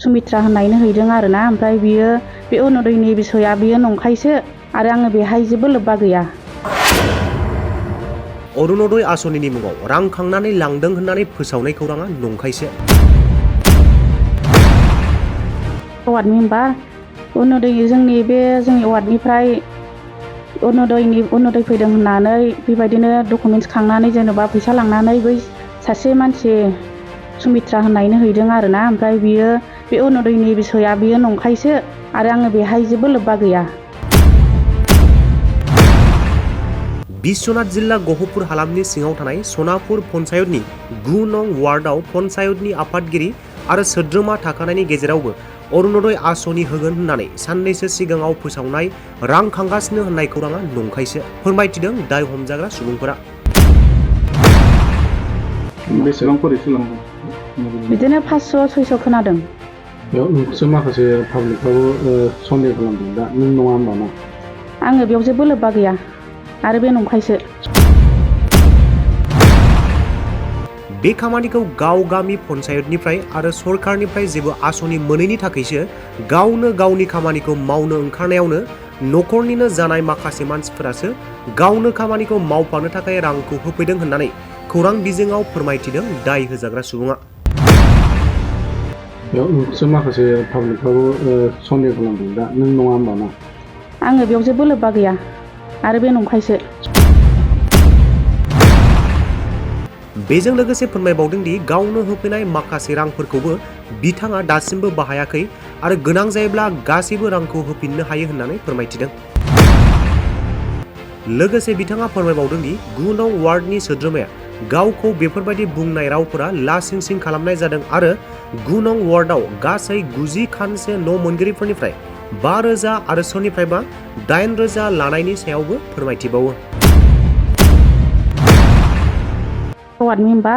सुमित्रा होननायनो हैदों आरोना ओमफ्राय बियो बे अरुण'दयनि बिसया बियो नंखायसो आरो आङो बेहाय जेबो लोब्बा गैया। अरुण'दय आसनिनि मुङाव रां खांनानै लांदों होननानै फोसावनाय खौराङा नंखायसो। वार्डनि होनबा जोंनि वार्डनिफ्राय अरुण'दय फैदों होननानै बेबायदिनो डकुमेन्ट्स खांनानै जेनेबा फैसा लांनानै बै सासे मानसि सुमित्रा होननायनो हैदों आरोना ओमफ्राय बियो बे अरुण'दयनि बिसया बियो नंखायसो आरो आङो बेहाय जेबो लोब्बा गैया। बिश्वनाथ जिल्ला गहपुर हालामनि सिङाव थानाय सनापुर पन्चायतनि 9 नं वार्डआव पन्चायतनि आफादगिरि आरो सोद्रोमा थाखानायनि गेजेरावबो अरुण'दय आसनि होगोन होननानै साननैसो सिगाङाव फोसावनाय रां खांगासिनो होननाय खौराङा नंखायसो फोरमायथिदों दाय हमजाग्रा सुबुंफोरा। बेसेबां खरिसो लांदों? बिदिनो 500-600 खोनादों। बेयाव नोंसो माखासे पाब्लिकआव सन्देह खालामदों दा नों नङा होमबा ना? आङो बेयाव जेबो लोब्बा गैया आरो बे नंखायसो। बे खामानिखौ गामि पन्चायतनिफ्राय आरो सरकारनिफ्राय जेबो आसनि मोनैनि थाखायसो गावनो गावनि खामानिखौ मावनो ओंखारनायावनो न'खरनिनो जानाय माखासे मानसिफोरासो गावनो खामानिखौ मावफानो थाखाय रांखौ होफैदों होननानै खौरां बिजोङाव फोरमायथिदों दाय होजाग्रा सुबुङा। बेयाव नोंसो माखासे पाब्लिकआव सन्देह खालामदों दा नों नङा होमबा ना? आङो बेयाव जेबो लोब्बा गैया आरो बे नंखायसो। बेजों लोगोसे फोरमायबावदों दि गावनो होफैनाय माखासे रांफोरखौबो बिथाङा दासिमबो बाहायाखै आरो गोनां जायोब्ला गासैबो रांखौ होफिननो हायो होननानै फोरमायथिदों। लोगोसे बिथाङा फोरमायबावदों दि 9 नं वार्डनि सोद्रोमाया गावखौ बेफोरबायदि बुंनाय रावफोरा लासिं खालामनाय जादों आरो 9 नं वार्डआव गासै 90 खानसो न' मोनगिरिफोरनिफ्राय 5,000 आरो सोरनिफ्रायबा 8,000 लानायनि सायावबो फोरमायथिबावो। वार्डनि होनबा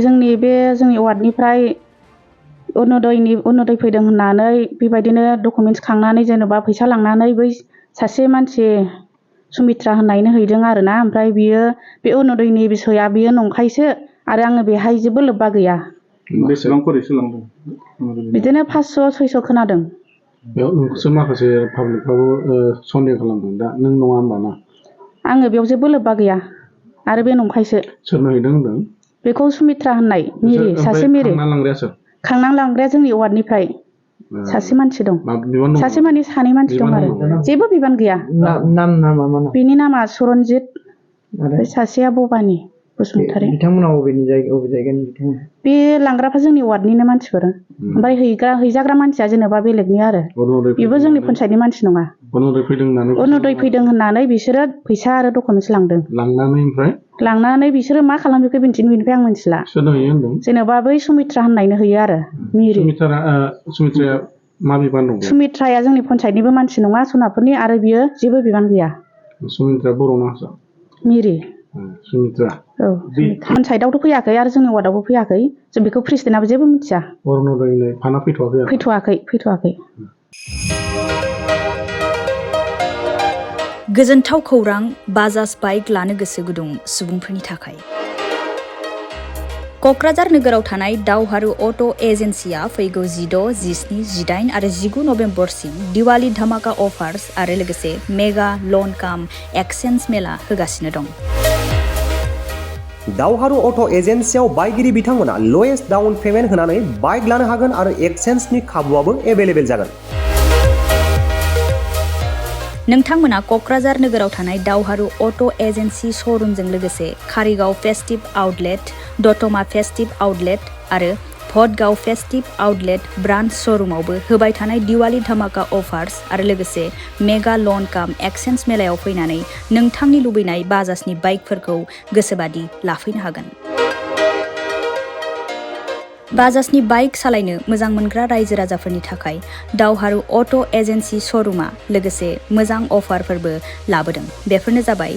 जोंनि वार्डनिफ्राय अरुण'दय फैदों होननानै बेबायदिनो डकुमेन्ट्स खांनानै जेनेबा फैसा लांनानै बै सासे मानसि सुमित्रा होननायनो हैदों आरोना ओमफ्राय बियो बे अरुण'दयनि बिसया बियो नंखायसो आरो आङो बेहाय जेबो लोब्बा गैया। बेसेबां खरिसो लांदों? बिदिनो 500-600 खोनादों। बेयाव नोंसो माखासे पाब्लिकआव सन्देह खालामदों दा नों नङा होमबा ना? आङो बेयाव जेबो लोब्बा गैया आरो बे नंखायसो। सोरनो हैदों होनदों? बेखौ सुमित्रा होननाय सासे मिरि खांनानै लांग्राया जोंनि वार्डनिफ्राय सासे मानसि दं। सासे माने सानै मानसि दं आरो जेबो बिबान गैया। बेनि नामा सरनजित ओमफ्राय सासेया भबानि बसुमतारी। बिथांमोना अबे जायगानि बिथांमोन? बे लांग्राफ्रा जोंनि वार्डनिनो मानसिफोर ओमफ्राय हैजाग्रा मानसिया जेनेबा बेलेगनि आरो बेबो जोंनि पन्चायतनि मानसि नङा। अरुण'दय फैदों होननानै बिसोरो फैसा आरो डकुमेन्ट्स लांदों। लांनानै बिसोरो मा खालामजोबखो बेनिफ्राय आं मिथिला। जेनेबा बै सुमित्रा होननायनो हैयो आरो मिरि। सुमित्राया मा बिबान दं? सुमित्राया जोंनि पन्चायतनिबो मानसि नङा सनापुरनि आरो बियो जेबो बिबान गैया। सुमित्रा बर' ना हारसा? मिरि। सुमित्रा। औ पन्चायतआवथ' फैयाखै आरो जोंनि वार्डआवबो फैयाखै जों बेखौ प्रेसिडेन्टआबो जेबो मिथिया। अरुण'दयनो फाना फैथ'वाखै। गोजोनथाव खौरां बाजाज बाइक लानो गोसो गुदुं सुबुंफोरनि थाखाय। क'क्राझार नोगोराव थानाय दावहारु अट' एजेन्सिया फैगौ 16, 17, 18 आरो 19 नभेम्बरसिम दिवाली धामाका अफार्स आरो लोगोसे मेगा लन काम एक्सचेन्ज मेला होगासिनो दं। दावहारु अट' एजेन्सियाव बायगिरि बिथांमोना लवेस्ट डाउन पेमेन्ट होनानै बाइक लानो हागोन आरो एक्सचेन्जनि खाबुआबो एभेलेबेल जागोन। नोंथांमोना क'क्राझार नोगोराव थानाय दावहारु अट' एजेन्सि श'रुमजों लोगोसे कारिगाव फेस्टिभ आउटलेट, दतमा फेस्टिभ आउटलेट आरो भटगाव फेस्टिभ आउटलेट ब्रान्च श'रुमावबो होबाय थानाय दिवाली धामाका अफार्स आरो लोगोसे मेगा लन काम एक्सचेन्ज मेलायाव फैनानै नोंथांनि लुबैनाय बाजाजनि बाइकफोरखौ गोसोबादि लाफैनो हागोन। बाजाजनि बाइक सालायनो मोजां मोनग्रा रायजो राजाफोरनि थाखाय दावहारु अट' एजेन्सि श'रुमा लोगोसे मोजां अफारफोरबो लाबोदों। बेफोरनो जाबाय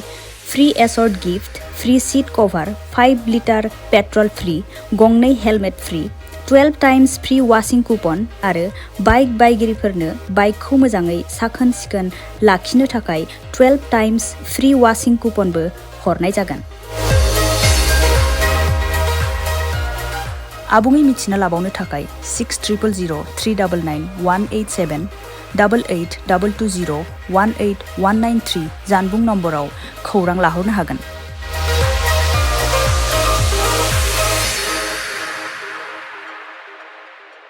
फ्री एसर्ट gift, free seat cover, 5 litre petrol free, गंनै helmet free, 12 times free washing coupon आरो बाइक बायगिरिफोरनो बाइकखौ मोजाङै साखोन सिखोन लाखिनो थाखाय 12 टाइम्स फ्री वाशिं कुपनबो हरनाय जागोन। आबुङै मिथिना लाबावनो थाखाय 600003991878 8822018193 जानबुं नम्बराव खौरां लाहरनो हागोन।